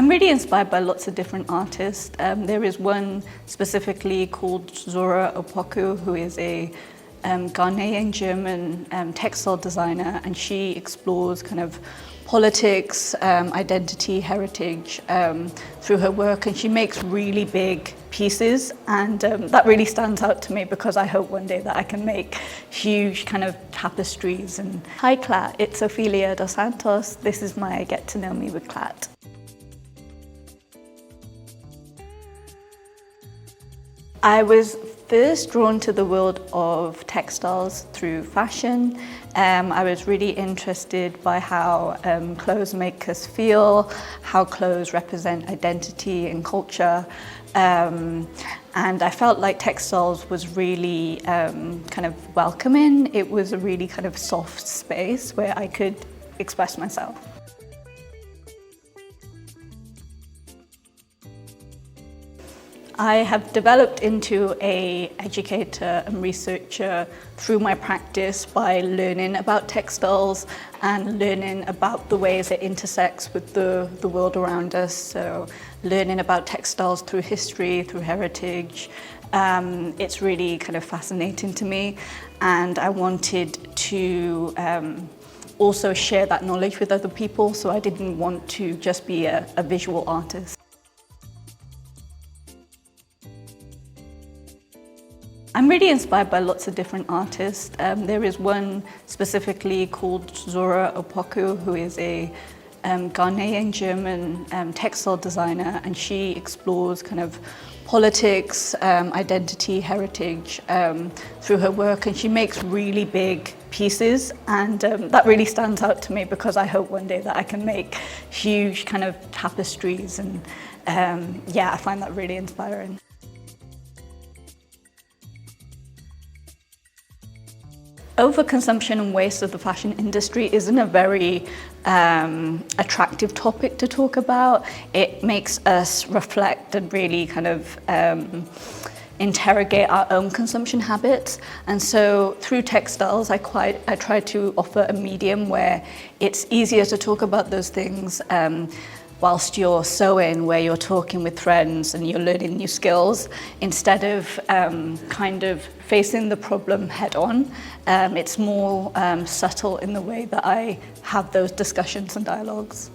I'm really inspired by lots of different artists. There is one specifically called Zohra Opoku, who is a Ghanaian German textile designer, and she explores kind of politics, identity, heritage through her work, and she makes really big pieces, and that really stands out to me because I hope one day that I can make huge kind of tapestries. And hi KLAT, it's Ophelia Dos Santos. This is my Get to Know Me with KLAT. I was first drawn to the world of textiles through fashion. I was really interested by how clothes make us feel, how clothes represent identity and culture. And I felt like textiles was really kind of welcoming. It was a really kind of soft space where I could express myself. I have developed into an educator and researcher through my practice by learning about textiles and learning about the ways it intersects with the world around us. So learning about textiles through history, through heritage. It's really kind of fascinating to me, and I wanted to also share that knowledge with other people, so I didn't want to just be a visual artist. I'm really inspired by lots of different artists. There is one specifically called Zohra Opoku, who is a Ghanaian German textile designer, and she explores kind of politics, identity, heritage through her work, and she makes really big pieces, and that really stands out to me because I hope one day that I can make huge kind of tapestries, and yeah, I find that really inspiring. Overconsumption and waste of the fashion industry isn't a very attractive topic to talk about. It makes us reflect and really kind of interrogate our own consumption habits. And so through textiles, I try to offer a medium where it's easier to talk about those things whilst you're sewing, where you're talking with friends and you're learning new skills, instead of kind of facing the problem head on. It's more subtle in the way that I have those discussions and dialogues.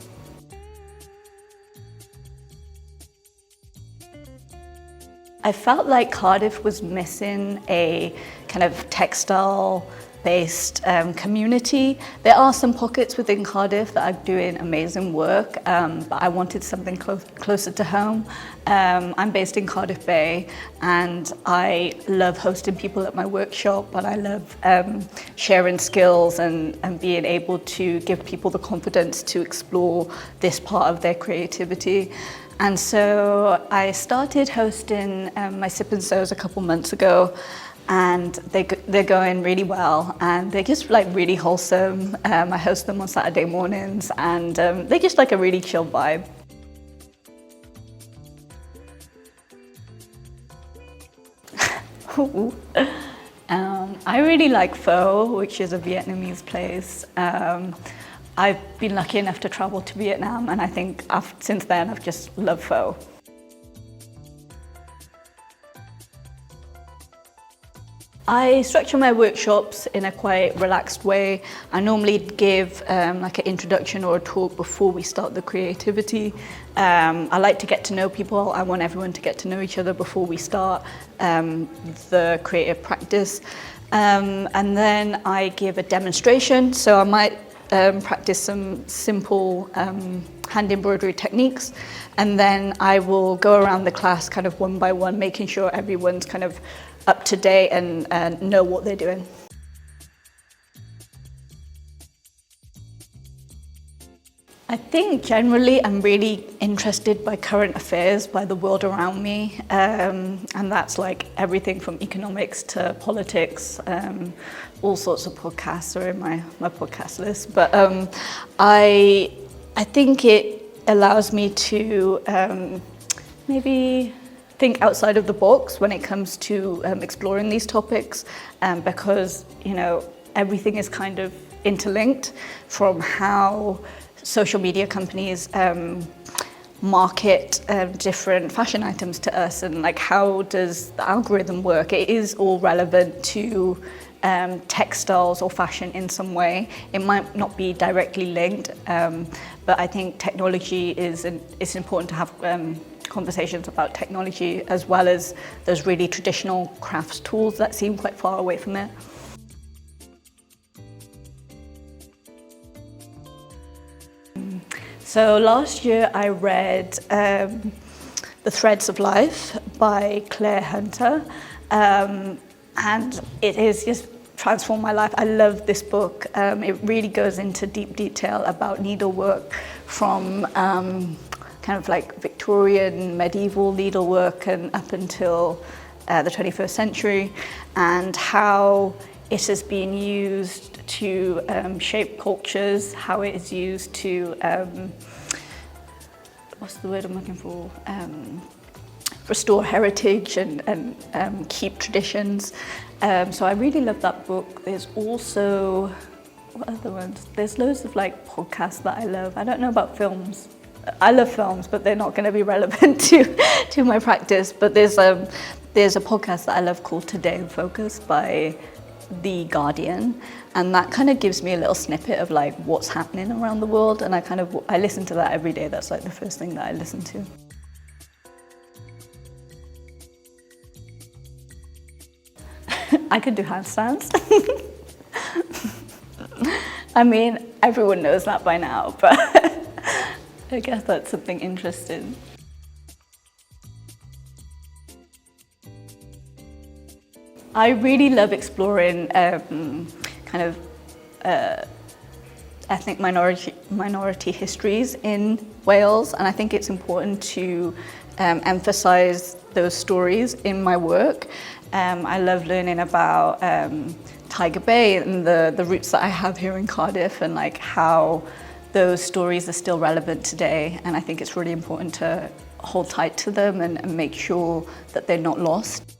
I felt like Cardiff was missing a kind of textile-based community. There are some pockets within Cardiff that are doing amazing work, but I wanted something closer to home. I'm based in Cardiff Bay, and I love hosting people at my workshop, and I love sharing skills and being able to give people the confidence to explore this part of their creativity. And so I started hosting my Sip and Sews a couple months ago, and they're going really well, and they're just like really wholesome. I host them on Saturday mornings, and they're just like a really chill vibe. I really like pho, which is a Vietnamese place. I've been lucky enough to travel to Vietnam, and I think since then I've just loved pho. I structure my workshops in a quite relaxed way. I normally give like an introduction or a talk before we start the creativity. I like to get to know people. I want everyone to get to know each other before we start the creative practice. And then I give a demonstration. So I might practice some simple hand embroidery techniques, and then I will go around the class kind of one by one, making sure everyone's kind of up to date and know what they're doing. I think generally I'm really interested by current affairs, by the world around me, and that's like everything from economics to politics. All sorts of podcasts are in my podcast list, but I think it allows me to maybe think outside of the box when it comes to exploring these topics, because everything is kind of interlinked, from how social media companies market different fashion items to us, and like how does the algorithm work. It is all relevant to textiles or fashion in some way. It might not be directly linked, but I think technology it's important to have conversations about technology as well as those really traditional crafts tools that seem quite far away from it. So last year I read The Threads of Life by Claire Hunter, and it has just transformed my life. I love this book. It really goes into deep detail about needlework from kind of like Victorian medieval needlework and up until the 21st century, and how it has been used to shape cultures, how it is used to, what's the word I'm looking for? Restore heritage and keep traditions. So I really love that book. There's also, what other ones? There's loads of like podcasts that I love. I don't know about films. I love films, but they're not going to be relevant to my practice. But there's a podcast that I love called Today in Focus by The Guardian, and that kind of gives me a little snippet of like what's happening around the world, and I listen to that every day. That's like the first thing that I listen to. I could do handstands. I mean, everyone knows that by now, but I guess that's something interesting. I really love exploring kind of ethnic minority histories in Wales, and I think it's important to emphasize those stories in my work. I love learning about Tiger Bay and the roots that I have here in Cardiff, and like how those stories are still relevant today, and I think it's really important to hold tight to them and make sure that they're not lost.